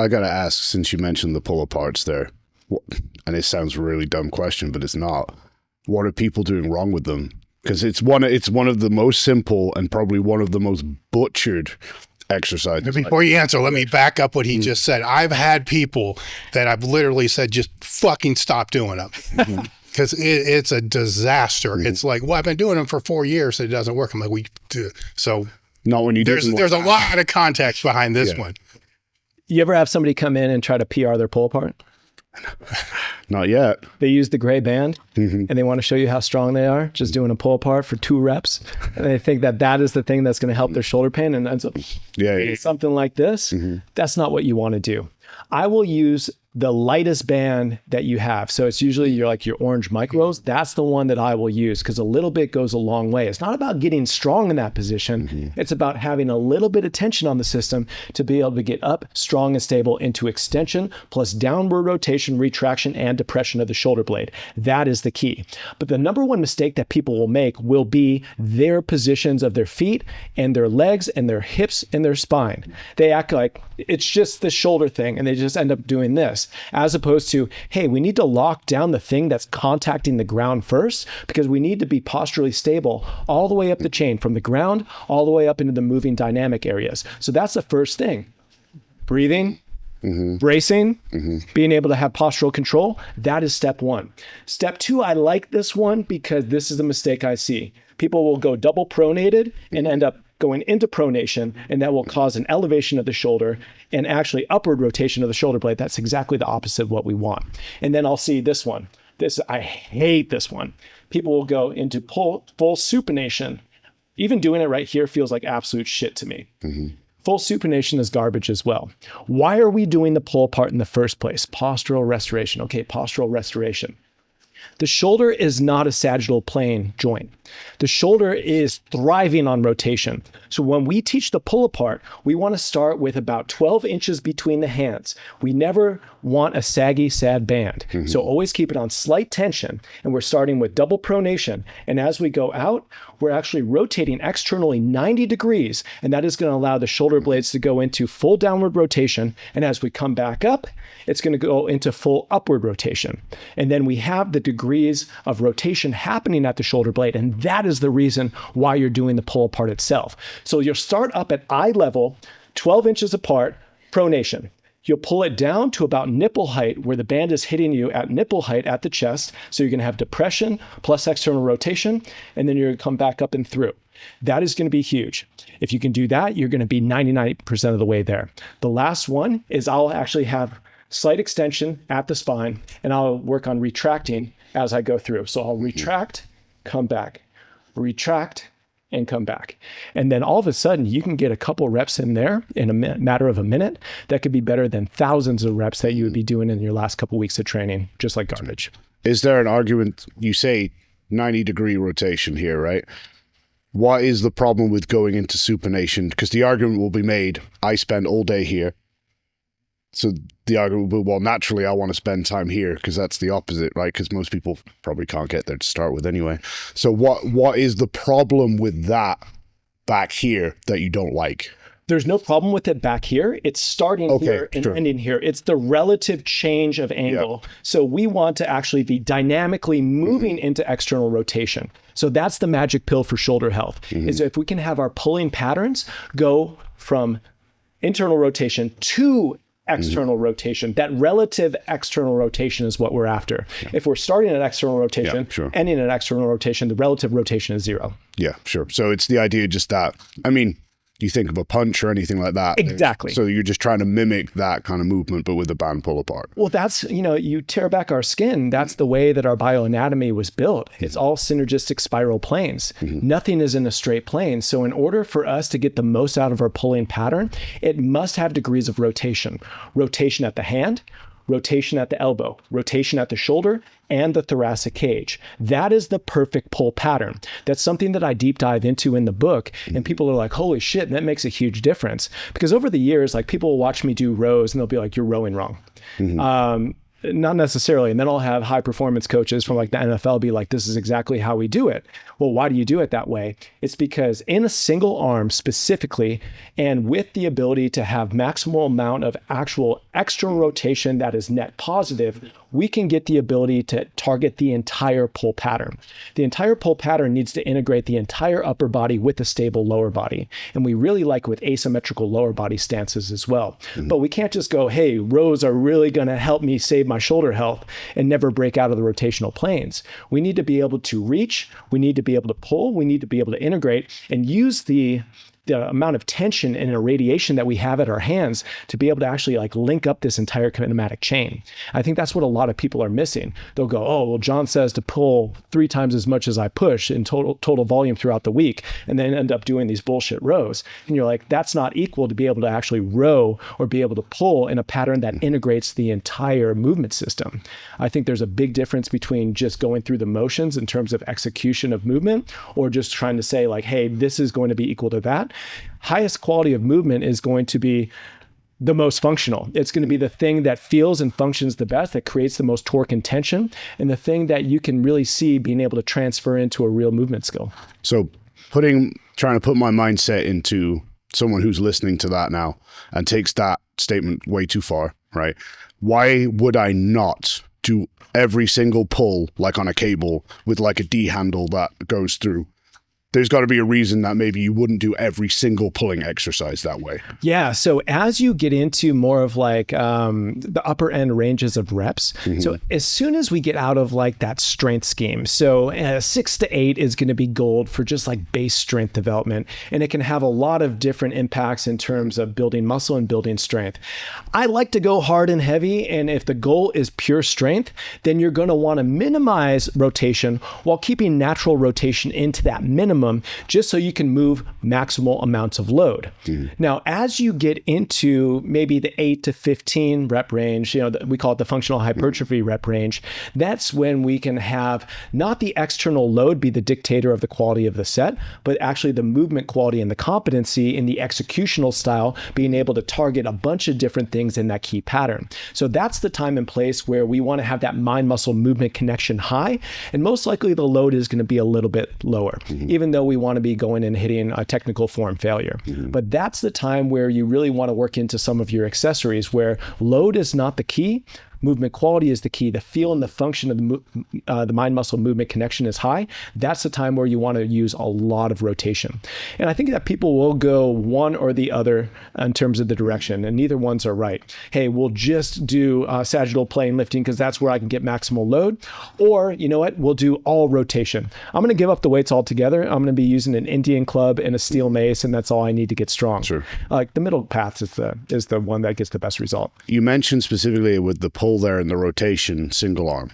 I got to ask, since you mentioned the pull aparts there, and it sounds a really dumb question, but it's not. What are people doing wrong with them? Because it's one of the most simple and probably one of the most butchered exercises. Before you answer, let me back up what he just said. I've had people that I've literally said, just fucking stop doing them. Because it's a disaster. It's like, well, I've been doing them for 4 years, so it doesn't work. I'm like, we do. So not when you do. There's a lot of context behind this one. You ever have somebody come in and try to PR their pull apart? Not yet. They use the gray band and they want to show you how strong they are, just doing a pull apart for 2 reps. And they think that is the thing that's going to help their shoulder pain. And ends up something like this. That's not what you want to do. I will use the lightest band that you have. So it's usually your orange micros. That's the one that I will use because a little bit goes a long way. It's not about getting strong in that position. It's about having a little bit of tension on the system to be able to get up strong and stable into extension plus downward rotation, retraction, and depression of the shoulder blade. That is the key. But the number one mistake that people will make will be their positions of their feet and their legs and their hips and their spine. They act like it's just the shoulder thing and they just end up doing this. As opposed to, hey, we need to lock down the thing that's contacting the ground first because we need to be posturally stable all the way up the chain from the ground all the way up into the moving dynamic areas. So that's the first thing. Breathing, bracing, being able to have postural control. That is step 1. Step 2, I like this one because this is a mistake I see. People will go double pronated and end up going into pronation, and that will cause an elevation of the shoulder and actually upward rotation of the shoulder blade. That's exactly the opposite of what we want. And then I'll see this one. I hate this one. People will go into full supination. Even doing it right here feels like absolute shit to me. Full supination is garbage as well. Why are we doing the pull apart in the first place? Postural restoration. Okay, postural restoration. The shoulder is not a sagittal plane joint. The shoulder is thriving on rotation. So when we teach the pull apart, we want to start with about 12 inches between the hands. We never want a saggy, sad band. So always keep it on slight tension. And we're starting with double pronation. And as we go out, we're actually rotating externally 90 degrees. And that is going to allow the shoulder blades to go into full downward rotation. And as we come back up, it's going to go into full upward rotation. And then we have the degrees of rotation happening at the shoulder blade. And that is the reason why you're doing the pull apart itself. So you'll start up at eye level, 12 inches apart, pronation. You'll pull it down to about nipple height where the band is hitting you at nipple height at the chest. So you're going to have depression plus external rotation, and then you're going to come back up and through. That is going to be huge. If you can do that, you're going to be 99% of the way there. The last one is I'll actually have slight extension at the spine, and I'll work on retracting as I go through. So I'll retract, come back, retract, and come back. And then all of a sudden, you can get a couple reps in there in a matter of a minute. That could be better than thousands of reps that you would be doing in your last couple of weeks of training, just like garbage. Is there an argument? You say 90-degree rotation here, right? What is the problem with going into supination? Because the argument will be made, I spend all day here. So the argument will be, well, naturally, I want to spend time here because that's the opposite, right? Because most people probably can't get there to start with anyway. So what is the problem with that back here that you don't like? There's no problem with it back here. It's starting here and ending here. It's the relative change of angle. Yeah. So we want to actually be dynamically moving into external rotation. So that's the magic pill for shoulder health, is if we can have our pulling patterns go from internal rotation to external rotation. That relative external rotation is what we're after. Yeah. If we're starting at external rotation, ending at external rotation, the relative rotation is 0. Yeah, sure. So it's the idea just that, I mean, you think of a punch or anything like that. Exactly. So you're just trying to mimic that kind of movement, but with a band pull apart. Well, that's, you tear back our skin. That's the way that our bioanatomy was built. It's all synergistic spiral planes. Nothing is in a straight plane. So in order for us to get the most out of our pulling pattern, it must have degrees of rotation. Rotation at the hand, rotation at the elbow, rotation at the shoulder, and the thoracic cage. That is the perfect pull pattern. That's something that I deep dive into in the book, and people are like, holy shit, and that makes a huge difference. Because over the years, like, people will watch me do rows and they'll be like, you're rowing wrong. Not necessarily. And then I'll have high performance coaches from like the NFL be like, this is exactly how we do it. Well, why do you do it that way? It's because in a single arm specifically, and with the ability to have maximal amount of actual external rotation that is net positive, we can get the ability to target the entire pull pattern. The entire pull pattern needs to integrate the entire upper body with a stable lower body. And we really like with asymmetrical lower body stances as well. But we can't just go, hey, rows are really going to help me save my shoulder health and never break out of the rotational planes. We need to be able to reach, we need to be able to pull, we need to be able to integrate and use the amount of tension and irradiation that we have at our hands to be able to actually like link up this entire kinematic chain. I think that's what a lot of people are missing. They'll go, oh, well, John says to pull 3 times as much as I push in total volume throughout the week, and then end up doing these bullshit rows. And you're like, that's not equal to be able to actually row or be able to pull in a pattern that integrates the entire movement system. I think there's a big difference between just going through the motions in terms of execution of movement, or just trying to say like, hey, this is going to be equal to that. Highest quality of movement is going to be the most functional. It's going to be the thing that feels and functions the best, that creates the most torque and tension, and the thing that you can really see being able to transfer into a real movement skill. So trying to put my mindset into someone who's listening to that now and takes that statement way too far, right? Why would I not do every single pull like on a cable with like a D handle that goes through? There's got to be a reason that maybe you wouldn't do every single pulling exercise that way. Yeah. So as you get into more of like the upper end ranges of reps, so as soon as we get out of like that strength scheme, so 6 to 8 is going to be gold for just like base strength development. And it can have a lot of different impacts in terms of building muscle and building strength. I like to go hard and heavy. And if the goal is pure strength, then you're going to want to minimize rotation while keeping natural rotation into that minimum, just so you can move maximal amounts of load. Now, as you get into maybe the 8 to 15 rep range, we call it the functional hypertrophy rep range, that's when we can have not the external load be the dictator of the quality of the set, but actually the movement quality and the competency in the executional style, being able to target a bunch of different things in that key pattern. So that's the time and place where we want to have that mind-muscle movement connection high, and most likely the load is going to be a little bit lower, even though we want to be going and hitting a technical form failure. But that's the time where you really want to work into some of your accessories where load is not the key. Movement quality is the key. The feel and the function of the mind-muscle movement connection is high. That's the time where you want to use a lot of rotation. And I think that people will go one or the other in terms of the direction, and neither ones are right. Hey, we'll just do sagittal plane lifting because that's where I can get maximal load. Or, you know what? We'll do all rotation. I'm going to give up the weights altogether. I'm going to be using an Indian club and a steel mace, and that's all I need to get strong. Sure. The middle path is the one that gets the best result. You mentioned specifically with the pull there in the rotation single arm.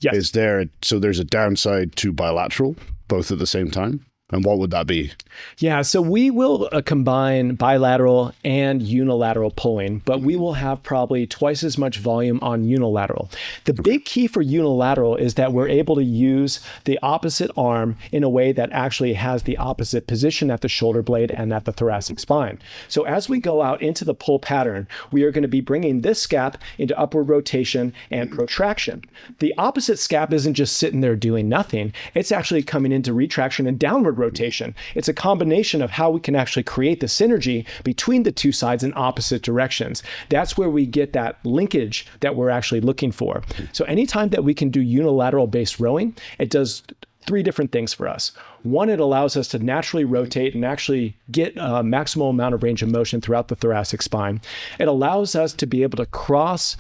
Yes. So there's a downside to bilateral both at the same time? And what would that be? Yeah, so we will combine bilateral and unilateral pulling, but we will have probably twice as much volume on unilateral. The big key for unilateral is that we're able to use the opposite arm in a way that actually has the opposite position at the shoulder blade and at the thoracic spine. So as we go out into the pull pattern, we are going to be bringing this scap into upward rotation and protraction. The opposite scap isn't just sitting there doing nothing. It's actually coming into retraction and downward rotation. It's a combination of how we can actually create the synergy between the two sides in opposite directions. That's where we get that linkage that we're actually looking for. So anytime that we can do unilateral based rowing, it does 3 different things for us. One, it allows us to naturally rotate and actually get a maximal amount of range of motion throughout the thoracic spine. It allows us to be able to cross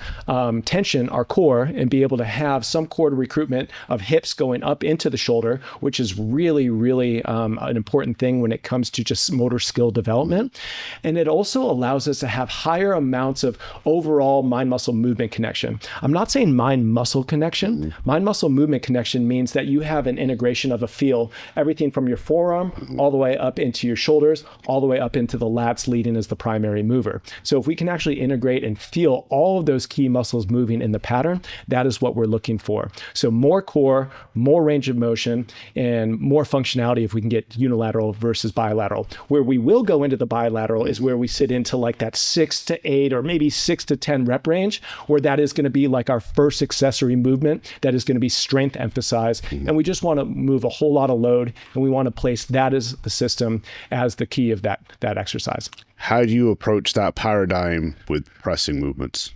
tension our core and be able to have some core recruitment of hips going up into the shoulder, which is really, really an important thing when it comes to just motor skill development. And it also allows us to have higher amounts of overall mind-muscle movement connection. I'm not saying mind-muscle connection. Mind-muscle movement connection means that you have an integration of a feel, everything from your forearm all the way up into your shoulders, all the way up into the lats leading as the primary mover. So if we can actually integrate and feel all of those key muscles moving in the pattern, that is what we're looking for. So more core, more range of motion, and more functionality if we can get unilateral versus bilateral. Where we will go into the bilateral is where we sit into like that 6 to 8 or maybe 6 to 10 rep range, where that is going to be like our first accessory movement that is going to be strength emphasized. And we just want want to move a whole lot of load, and we want to place that as the system as the key of that exercise. How do you approach that paradigm with pressing movements?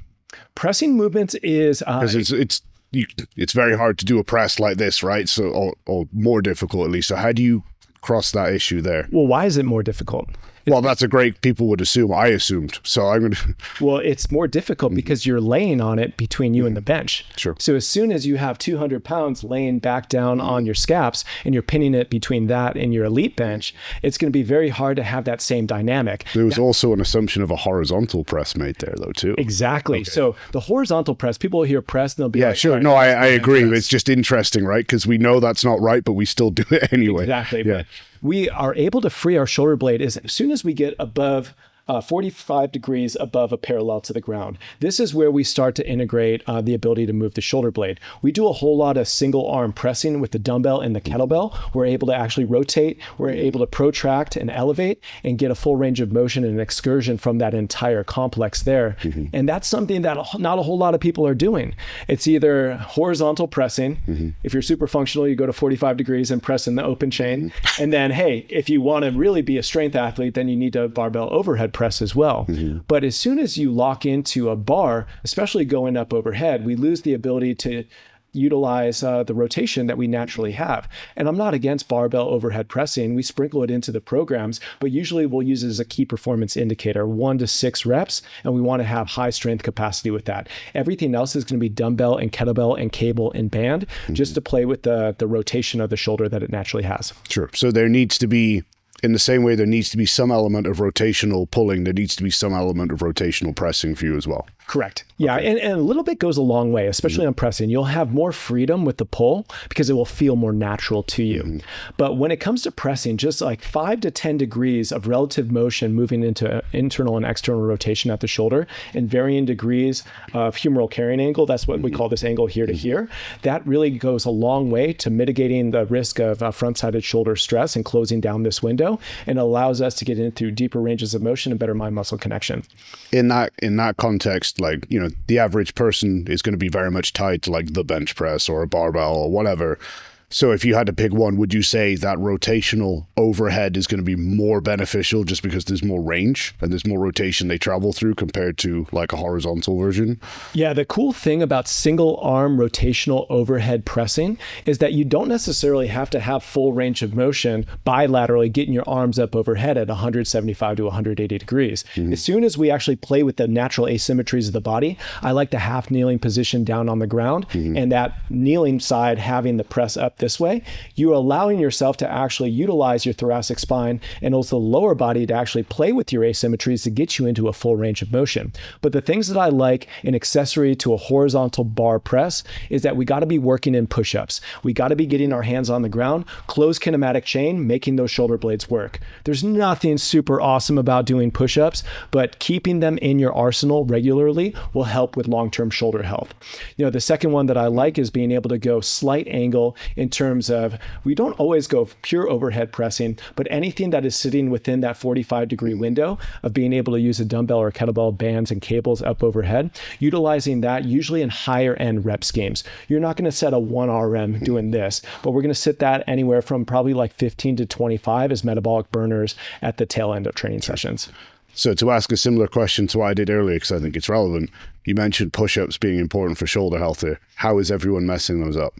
Pressing movements is because it's very hard to do a press like this, right? So, or more difficult at least. So how do you cross that issue there? Well, why is it more difficult? Well, that's a great, people would assume, I assumed. So I'm going to... Well, it's more difficult because you're laying on it between you and the bench. Sure. So as soon as you have 200 pounds laying back down on your scaps and you're pinning it between that and your elite bench, it's going to be very hard to have that same dynamic. There was also an assumption of a horizontal press made there though too. Exactly. Okay. So the horizontal press, people will hear press and they'll be like, sure. No, I agree. It's just interesting, right? Because we know that's not right, but we still do it anyway. Exactly. Yeah. But we are able to free our shoulder blade as soon as we get above 45 degrees above a parallel to the ground. This is where we start to integrate the ability to move the shoulder blade. We do a whole lot of single arm pressing with the dumbbell and the kettlebell. We're able to actually rotate. We're able to protract and elevate and get a full range of motion and an excursion from that entire complex there. Mm-hmm. And that's something that not a whole lot of people are doing. It's either horizontal pressing. Mm-hmm. If you're super functional, you go to 45 degrees and press in the open chain. Mm-hmm. And then, hey, if you want to really be a strength athlete, then you need a barbell overhead press as well. Mm-hmm. But as soon as you lock into a bar, especially going up overhead, we lose the ability to utilize the rotation that we naturally have. And I'm not against barbell overhead pressing. We sprinkle it into the programs, but usually we'll use it as a key performance indicator, 1 to 6 reps, and we want to have high strength capacity with that. Everything else is going to be dumbbell and kettlebell and cable and band, just to play with the rotation of the shoulder that it naturally has. Sure. So there needs to be, in the same way there needs to be some element of rotational pulling, there needs to be some element of rotational pressing for you as well. Correct. Yeah. Okay. And a little bit goes a long way, especially on pressing. You'll have more freedom with the pull because it will feel more natural to you. Mm-hmm. But when it comes to pressing, just like 5 to 10 degrees of relative motion moving into internal and external rotation at the shoulder and varying degrees of humeral carrying angle, that's what we call this angle here to here, that really goes a long way to mitigating the risk of front-sided shoulder stress and closing down this window, and allows us to get into deeper ranges of motion and better mind-muscle connection. In that context, like, you know, the average person is going to be very much tied to like the bench press or a barbell or whatever. So if you had to pick one, would you say that rotational overhead is going to be more beneficial just because there's more range and there's more rotation they travel through compared to like a horizontal version? Yeah, the cool thing about single arm rotational overhead pressing is that you don't necessarily have to have full range of motion bilaterally getting your arms up overhead at 175 to 180 degrees. Mm-hmm. As soon as we actually play with the natural asymmetries of the body, I like the half kneeling position down on the ground, and that kneeling side having the press up this way, you're allowing yourself to actually utilize your thoracic spine and also the lower body to actually play with your asymmetries to get you into a full range of motion. But the things that I like in accessory to a horizontal bar press is that we got to be working in push-ups. We got to be getting our hands on the ground, closed kinematic chain, making those shoulder blades work. There's nothing super awesome about doing push-ups, but keeping them in your arsenal regularly will help with long-term shoulder health. You know, the second one that I like is being able to go slight angle in terms of, we don't always go pure overhead pressing, but anything that is sitting within that 45 degree window of being able to use a dumbbell or kettlebell bands and cables up overhead, utilizing that usually in higher end rep schemes. You're not going to set a 1 RM doing this, but we're going to sit that anywhere from probably like 15 to 25 as metabolic burners at the tail end of training sessions. So to ask a similar question to what I did earlier, because I think it's relevant, you mentioned push-ups being important for shoulder health here. How is everyone messing those up?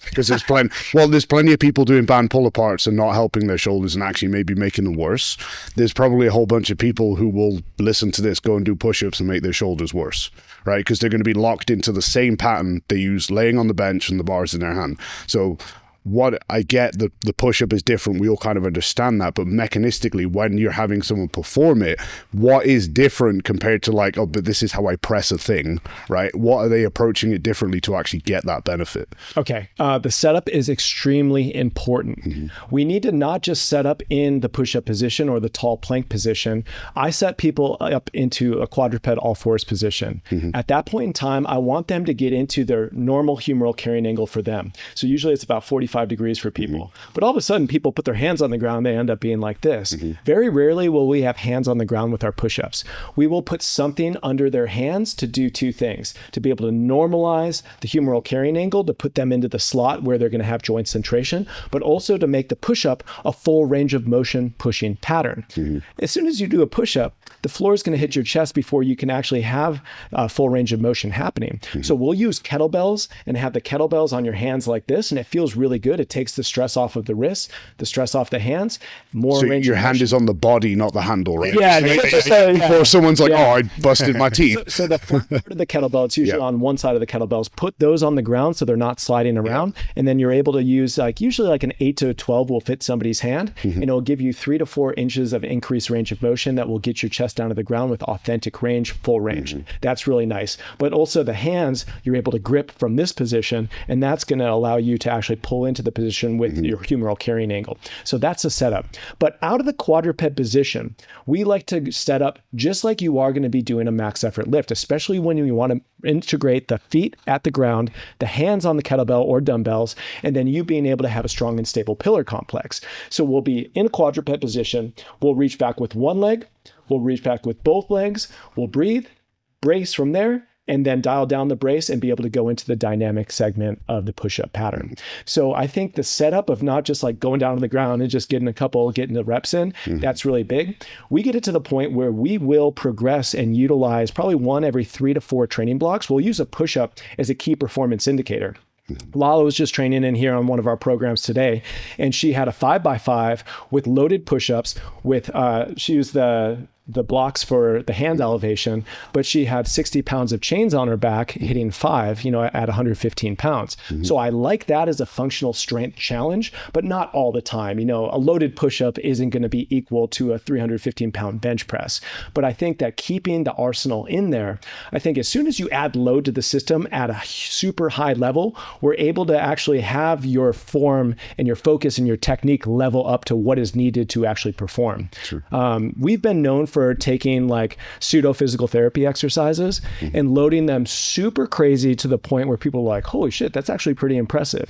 Because there's plenty of people doing band pull-aparts and not helping their shoulders and actually maybe making them worse. There's probably a whole bunch of people who will listen to this, go and do push-ups and make their shoulders worse, right? Because they're going to be locked into the same pattern they use laying on the bench and the bars in their hand. So what I get, the push-up is different. We all kind of understand that. But mechanistically, when you're having someone perform it, what is different compared to like, oh, but this is how I press a thing, right? What are they approaching it differently to actually get that benefit? Okay. The setup is extremely important. Mm-hmm. We need to not just set up in the push-up position or the tall plank position. I set people up into a quadruped all fours position. Mm-hmm. At that point in time, I want them to get into their normal humeral carrying angle for them. So usually it's about 45 45 degrees for people. But all of a sudden, people put their hands on the ground, they end up being like this. Very rarely will we have hands on the ground with our push-ups. We will put something under their hands to do two things: to be able to normalize the humeral carrying angle, to put them into the slot where they're going to have joint centration, but also to make the push-up a full range of motion pushing pattern. As soon as you do a push-up, the floor is going to hit your chest before you can actually have a full range of motion happening. So we'll use kettlebells and have the kettlebells on your hands like this, and it feels really good. It takes the stress off of the wrists, the stress off the hands. More so range your of hand motion. is on the body, not the handle, right? Yeah. Before someone's like, oh, I busted my teeth. So the front part of the kettlebell, it's usually on one side of the kettlebells. Put those on the ground so they're not sliding around, and then you're able to use usually like an 8 to a 12 will fit somebody's hand, and it'll give you 3 to 4 inches of increased range of motion that will get your chest down to the ground with authentic range, full range. That's really nice. But also the hands, you're able to grip from this position, and that's going to allow you to actually pull into the position with your humeral carrying angle. So that's a setup. But out of the quadruped position, we like to set up just like you are going to be doing a max effort lift, especially when you want to integrate the feet at the ground, the hands on the kettlebell or dumbbells, and then you being able to have a strong and stable pillar complex. So we'll be in quadruped position. We'll reach back with one leg. We'll reach back with both legs. We'll breathe, brace from there, and then dial down the brace and be able to go into the dynamic segment of the push-up pattern. So I think the setup of not just like going down to the ground and just getting the reps in, that's really big. We get it to the point where we will progress and utilize probably one every 3 to 4 training blocks. We'll use a push-up as a key performance indicator. Lala was just training in here on one of our programs today, and she had a 5x5 with loaded push-ups with, she used the blocks for the hand elevation, but she had 60 pounds of chains on her back hitting 5, at 115 pounds. So I like that as a functional strength challenge, but not all the time. A loaded push-up isn't going to be equal to a 315 pound bench press. But I think that keeping the arsenal in there, I think as soon as you add load to the system at a super high level, we're able to actually have your form and your focus and your technique level up to what is needed to actually perform. Sure. We've been known for taking like pseudo physical therapy exercises and loading them super crazy to the point where people are like, holy shit, that's actually pretty impressive.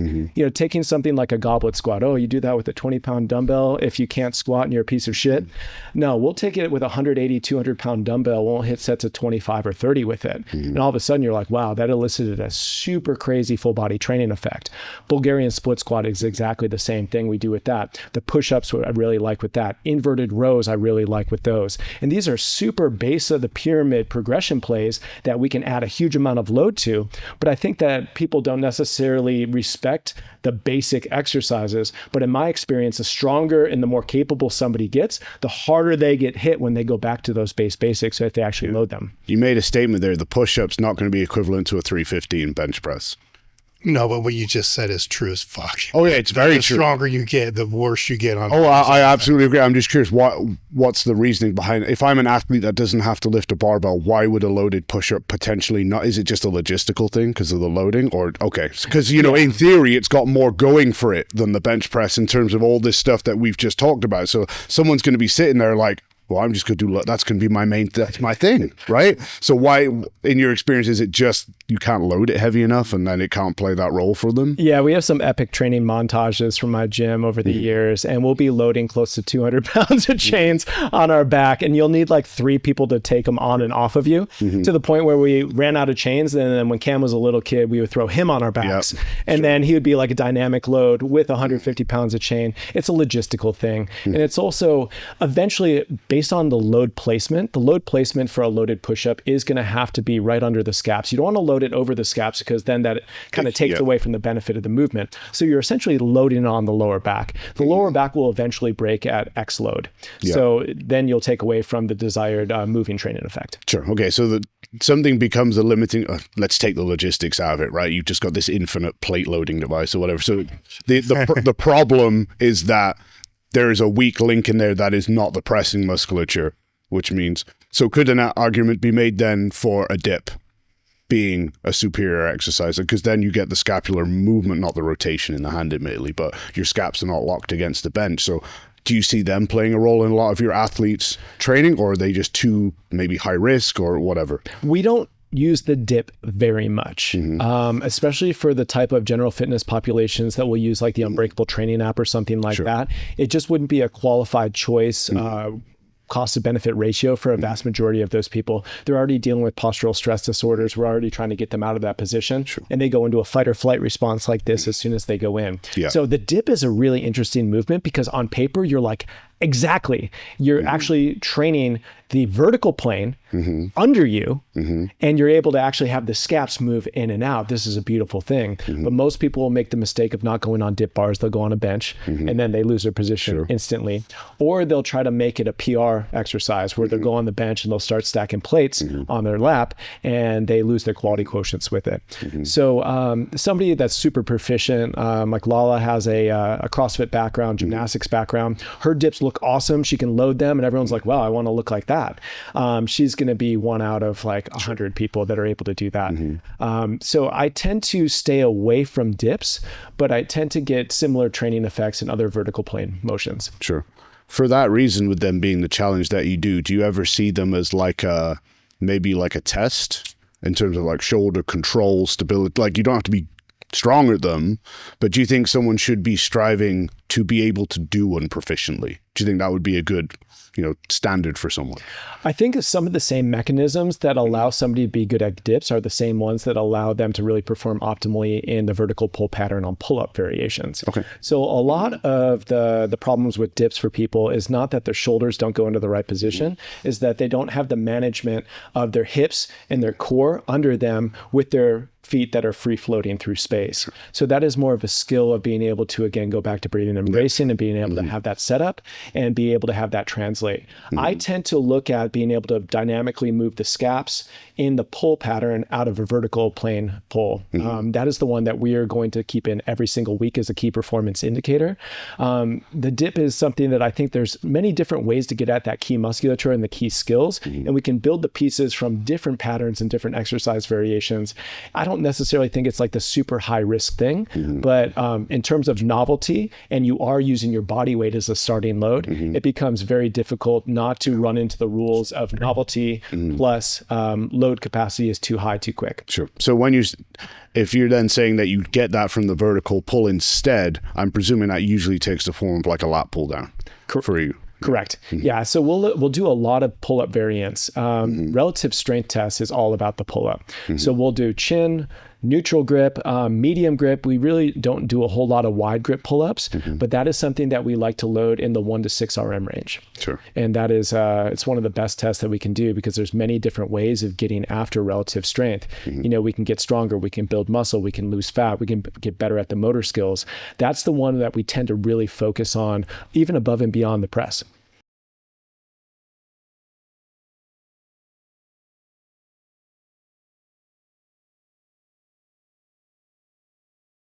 Taking something like a goblet squat. Oh, you do that with a 20-pound dumbbell if you can't squat and you're a piece of shit. No, we'll take it with a 180, 200-pound dumbbell. We'll hit sets of 25 or 30 with it. And all of a sudden you're like, wow, that elicited a super crazy full body training effect. Bulgarian split squat is exactly the same thing we do with that. The push-ups I really like with that. Inverted rows I really like with those. And these are super base of the pyramid progression plays that we can add a huge amount of load to. But I think that people don't necessarily respect the basic exercises. But in my experience, the stronger and the more capable somebody gets, the harder they get hit when they go back to those basics if they actually load them. You made a statement there. The push-up's not going to be equivalent to a 315 bench press. No, but what you just said is true as fuck. Oh yeah, it's very true. The stronger you get, the worse you get on. Oh, I absolutely agree. I'm just curious, what's the reasoning behind it? If I'm an athlete that doesn't have to lift a barbell, why would a loaded push-up potentially not? Is it just a logistical thing because of the loading? Or, okay, because, in theory, it's got more going for it than the bench press in terms of all this stuff that we've just talked about. So someone's going to be sitting there like, well, I'm just going to do, that's going to be that's my thing, right? So why, in your experience, is it just you can't load it heavy enough and then it can't play that role for them? Yeah, we have some epic training montages from my gym over the years, and we'll be loading close to 200 pounds of chains on our back, and you'll need like 3 people to take them on and off of you to the point where we ran out of chains. And then when Cam was a little kid, we would throw him on our backs, and then he would be like a dynamic load with 150 pounds of chain. It's a logistical thing. And it's also eventually based on the load placement. The load placement for a loaded push-up is going to have to be right under the scaps. You don't want to load it over the scaps because then that kind of takes away from the benefit of the movement. So you're essentially loading on the lower back. The lower back will eventually break at X load. So then you'll take away from the desired moving training effect. Sure. Okay. So something becomes a limiting, let's take the logistics out of it, right? You've just got this infinite plate loading device or whatever. So the problem is that there is a weak link in there that is not the pressing musculature, which means, so could an argument be made then for a dip being a superior exercise? Because then you get the scapular movement, not the rotation in the hand admittedly, but your scaps are not locked against the bench. So do you see them playing a role in a lot of your athletes' training, or are they just too maybe high risk or whatever? We don't use the dip very much, especially for the type of general fitness populations that will use like the Unbreakable training app or something like that. It just wouldn't be a qualified choice. Cost to benefit ratio for a vast majority of those people. They're already dealing with postural stress disorders. We're already trying to get them out of that position. And they go into a fight or flight response like this as soon as they go in. So the dip is a really interesting movement because on paper, you're like, exactly. You're actually training the vertical plane under you, and you're able to actually have the scaps move in and out. This is a beautiful thing. But most people will make the mistake of not going on dip bars. They'll go on a bench, and then they lose their position instantly. Or they'll try to make it a PR exercise where they'll go on the bench and they'll start stacking plates on their lap, and they lose their quality quotients with it. So somebody that's super proficient, like Lala has a CrossFit background, gymnastics background. Her dips look awesome. She can load them, and everyone's like, wow, I want to look like that. She's going to be one out of like 100 people that are able to do that. So I tend to stay away from dips, but I tend to get similar training effects in other vertical plane motions. For that reason, with them being the challenge that you do you ever see them as like maybe like a test in terms of like shoulder control, stability? Like you don't have to be strong at them, but do you think someone should be striving to be able to do one proficiently? Do you think that would be a good, standard for someone? I think some of the same mechanisms that allow somebody to be good at dips are the same ones that allow them to really perform optimally in the vertical pull pattern on pull-up variations. So a lot of the problems with dips for people is not that their shoulders don't go into the right position, is that they don't have the management of their hips and their core under them with their feet that are free floating through space. So that is more of a skill of being able to, again, go back to breathing and embracing and being able to have that set up and be able to have that translate. I tend to look at being able to dynamically move the scaps in the pull pattern out of a vertical plane pull. That is the one that we are going to keep in every single week as a key performance indicator. The dip is something that I think there's many different ways to get at that key musculature and the key skills, and we can build the pieces from different patterns and different exercise variations. I don't necessarily think it's like the super high risk thing, but in terms of novelty, and you are using your body weight as a starting load, it becomes very difficult not to run into the rules of novelty plus load capacity is too high too quick. So if you're then saying that you get that from the vertical pull instead, I'm presuming that usually takes the form of like a lat pull down for you. Correct. Yeah. So we'll do a lot of pull-up variants. Relative strength test is all about the pull-up. So we'll do chin, neutral grip, medium grip. We really don't do a whole lot of wide grip pull-ups, but that is something that we like to load in the 1 to 6 RM range. And that is, it's one of the best tests that we can do because there's many different ways of getting after relative strength. We can get stronger, we can build muscle, we can lose fat, we can get better at the motor skills. That's the one that we tend to really focus on even above and beyond the press.